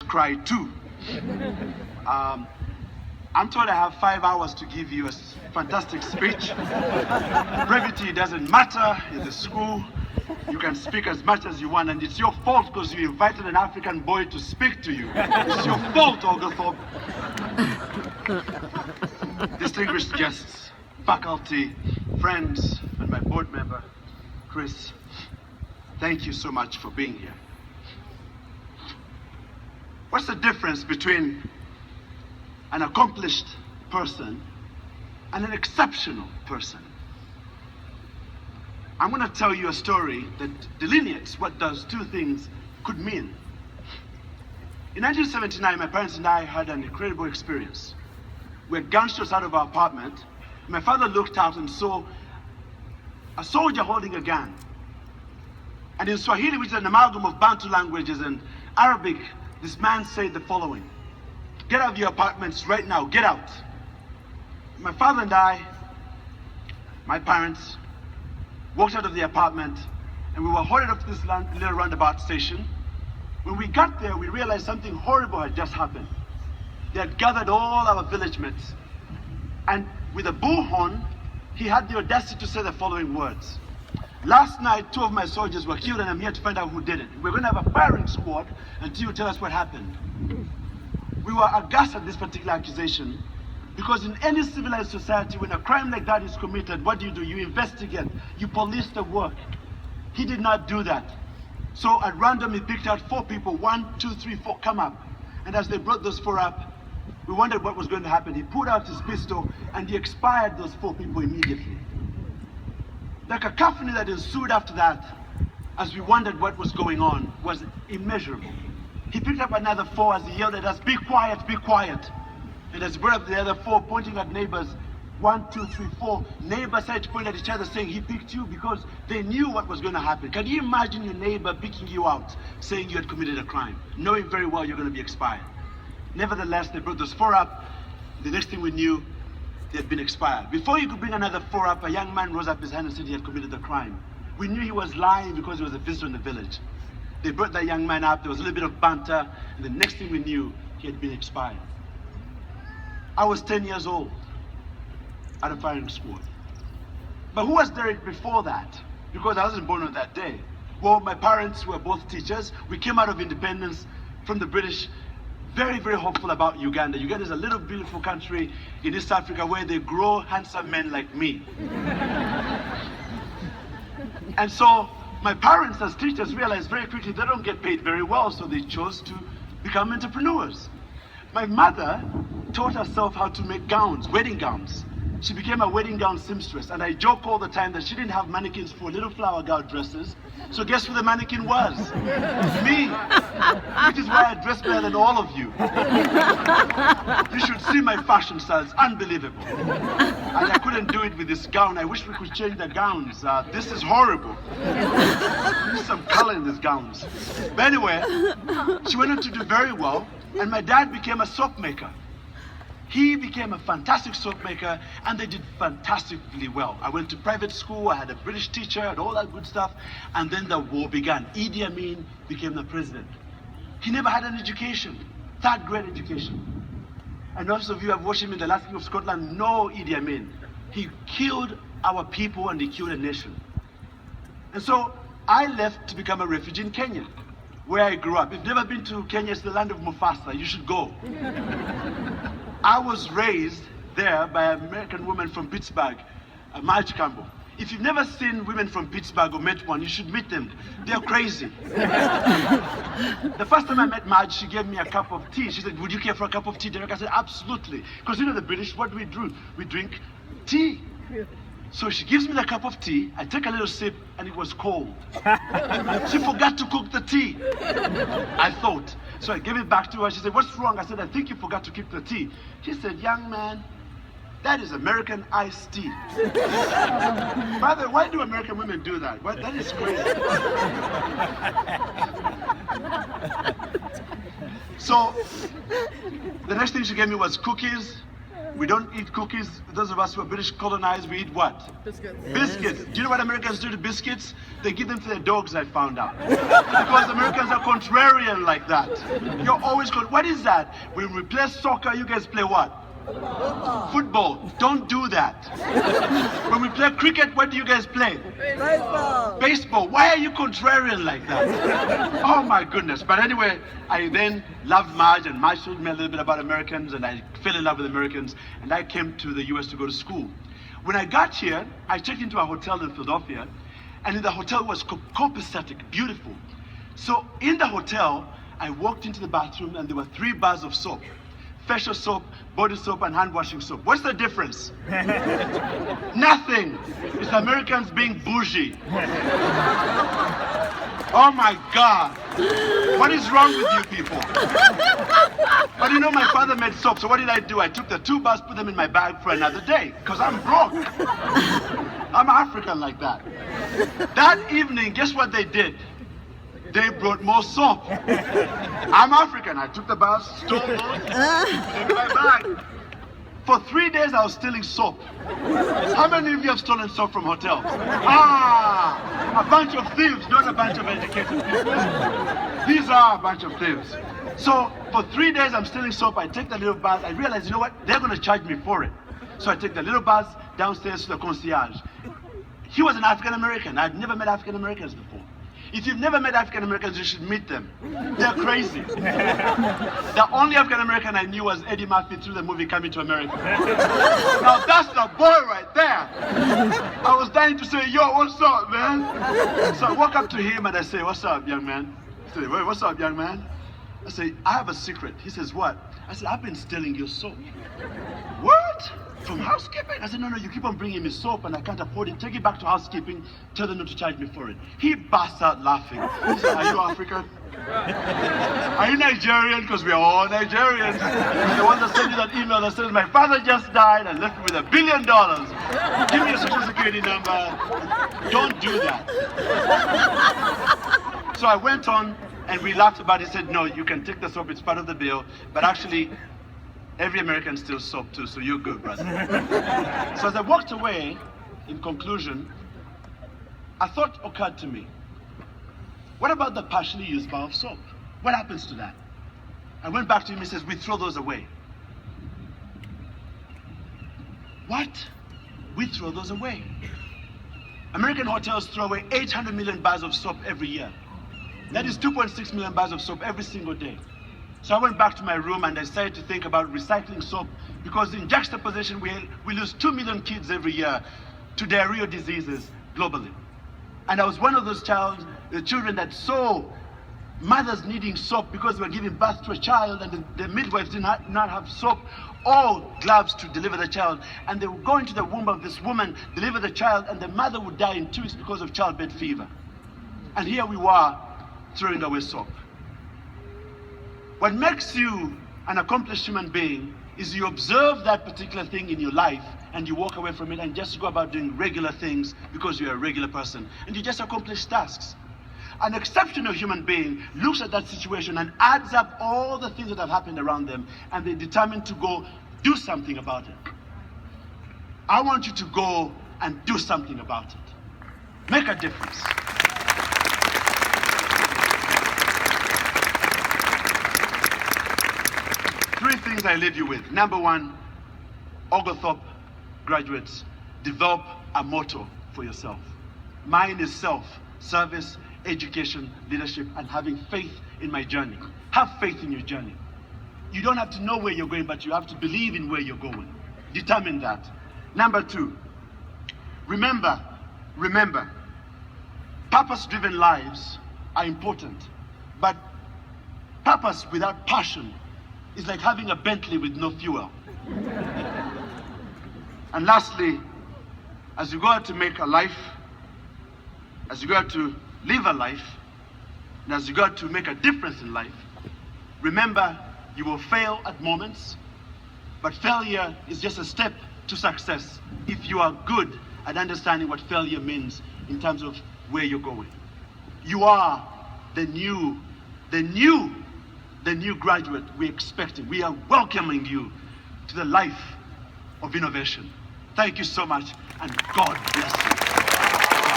cry too. I'm told I have 5 hours to give you a fantastic speech. Brevity doesn't matter in the school. You can speak as much as you want, and it's your fault because you invited an African boy to speak to you. It's your fault, Oglethorpe. Distinguished guests, faculty, friends, and my board member, Chris, thank you so much for being here. What's the difference between an accomplished person and an exceptional person? I'm going to tell you a story that delineates what those two things could mean. In 1979, my parents and I had an incredible experience. We had gunshots out of our apartment. My father looked out and saw a soldier holding a gun. And in Swahili, which is an amalgam of Bantu languages and Arabic, this man said the following: "Get out of your apartments right now, get out." My father and I, my parents, walked out of the apartment, and we were hurried up to this little roundabout station. When we got there, we realized something horrible had just happened. They had gathered all our village mates, and with a bullhorn, he had the audacity to say the following words: "Last night, 2 of my soldiers were killed, and I'm here to find out who did it. We're going to have a firing squad until you tell us what happened." We were aghast at this particular accusation, because in any civilized society, when a crime like that is committed, what do? You investigate, you police the work. He did not do that. So at random, he picked out 4 people, 1, 2, 3, 4, come up. And as they brought those 4 up, we wondered what was going to happen. He pulled out his pistol and he expired those 4 people immediately. The cacophony that ensued after that, as we wondered what was going on, was immeasurable. He picked up another 4 as he yelled at us, "Be quiet, be quiet." And as he brought up the other 4, pointing at neighbors, 1, 2, 3, 4, neighbors started to point at each other saying, "He picked you," because they knew what was going to happen. Can you imagine your neighbor picking you out, saying you had committed a crime, knowing very well you're going to be expired? Nevertheless, they brought those 4 up. The next thing we knew, they had been expired. Before you could bring another 4 up, a young man rose up his hand and said he had committed a crime. We knew he was lying because he was a visitor in the village. They brought that young man up, there was a little bit of banter, and the next thing we knew, he had been expired. I was 10 years old at a firing squad. But who was there before that? Because I wasn't born on that day. Well, my parents were both teachers. We came out of independence from the British, very, very hopeful about Uganda. Uganda is a little beautiful country in East Africa where they grow handsome men like me. And so my parents as teachers realized very quickly they don't get paid very well, so they chose to become entrepreneurs. My mother taught herself how to make gowns, wedding gowns. She became a wedding gown seamstress, and I joke all the time that she didn't have mannequins for little flower girl dresses. So guess who the mannequin was? Me, which is why I dress better than all of you. You should see my fashion style, it's unbelievable. And I couldn't do it with this gown. I wish we could change the gowns. This is horrible. There's some color in these gowns. But anyway, she went on to do very well, and my dad became a soap maker. He became a fantastic soap maker, and they did fantastically well. I went to private school, I had a British teacher, and all that good stuff, and then the war began. Idi Amin became the president. He never had an education, 3rd grade education. And most of you have watched him in The Last King of Scotland know Idi Amin. He killed our people and he killed a nation. And so I left to become a refugee in Kenya, where I grew up. If you've never been to Kenya, it's the land of Mufasa, you should go. I was raised there by an American woman from Pittsburgh, Marge Campbell. If you've never seen women from Pittsburgh or met one, you should meet them. They're crazy. The first time I met Marge, she gave me a cup of tea. She said, "Would you care for a cup of tea, Derek?" I said, "Absolutely." Because you know the British, what do? We drink tea. So she gives me the cup of tea, I take a little sip, and it was cold. She forgot to cook the tea, I thought. So I gave it back to her. She said, "What's wrong?" I said, "I think you forgot to cook the tea." She said, "Young man, that is American iced tea." By the way, why do American women do that? That is crazy. So the next thing she gave me was cookies, We don't eat cookies. Those of us who are British colonized, we eat what? Biscuits. Biscuits. Do you know what Americans do to biscuits? They give them to their dogs, I found out. Because Americans are contrarian like that. You're always what is that? When we play soccer, you guys play what? Football. Don't do that. When we play cricket, what do you guys play? Baseball. Baseball. Why are you contrarian like that? Oh my goodness. But anyway, I then loved Marge, and Marge told me a little bit about Americans, and I fell in love with Americans, and I came to the US to go to school. When I got here, I checked into a hotel in Philadelphia, and in the hotel was copacetic, beautiful. So in the hotel, I walked into the bathroom, and there were 3 bars of soap. Facial soap, body soap, and hand washing soap. What's the difference? Nothing. It's Americans being bougie. Oh my God. What is wrong with you people? But you know, my father made soap, so what did I do? I took the 2 bars, put them in my bag for another day, because I'm broke. I'm African like that. That evening, guess what they did? They brought more soap. I'm African. I took the bars, stole those, put them in my bag. For 3 days, I was stealing soap. How many of you have stolen soap from hotels? Ah, a bunch of thieves, not a bunch of educated people. These are a bunch of thieves. So for 3 days, I'm stealing soap. I take the little bars. I realize, you know what? They're going to charge me for it. So I take the little bars downstairs to the concierge. He was an African American. I'd never met African Americans before. If you've never met African Americans, you should meet them. They're crazy. The only African American I knew was Eddie Murphy through the movie Coming to America. Now that's the boy right there. I was dying to say, yo, what's up, man? So I walk up to him and I say, what's up, young man? He said, what's up, young man? I say, I have a secret. He says, what? I said, I've been stealing your soap. What? From housekeeping? I said, no, you keep on bringing me soap and I can't afford it. Take it back to housekeeping. Tell them not to charge me for it. He burst out laughing. He said, are you African? Are you Nigerian? Because we are all Nigerians. The one that sent you that email that says, my father just died and left me with $1 billion. Give me your social security number. Don't do that. So I went on and we laughed about it. He said, no, you can take the soap. It's part of the bill. But actually, every American steals soap too, so you're good, brother. So as I walked away, in conclusion, a thought occurred to me. What about the partially used bar of soap? What happens to that? I went back to him, he says, we throw those away. What? We throw those away. American hotels throw away 800 million bars of soap every year. That is 2.6 million bars of soap every single day. So I went back to my room and I started to think about recycling soap, because in juxtaposition, we lose 2 million kids every year to diarrheal diseases globally. And I was one of those children that saw mothers needing soap because they were giving birth to a child and the midwives did not have soap or gloves to deliver the child. And they would go into the womb of this woman, deliver the child, and the mother would die in 2 weeks because of childbed fever. And here we were throwing away soap. What makes you an accomplished human being is you observe that particular thing in your life and you walk away from it and just go about doing regular things because you're a regular person and you just accomplish tasks. An exceptional human being looks at that situation and adds up all the things that have happened around them and they're determined to go do something about it. I want you to go and do something about it. Make a difference. Three things I leave you with. Number one, Oglethorpe graduates, develop a motto for yourself. Mine is self, service, education, leadership, and having faith in my journey. Have faith in your journey. You don't have to know where you're going, but you have to believe in where you're going. Determine that. Number two, remember, purpose-driven lives are important, but purpose without passion is like having a Bentley with no fuel. And lastly, as you go out to make a life, as you go out to live a life, and as you go out to make a difference in life, remember you will fail at moments, but failure is just a step to success if you are good at understanding what failure means in terms of where you're going. You are the new graduate we're expecting. We are welcoming you to the life of innovation. Thank you so much, and God bless you.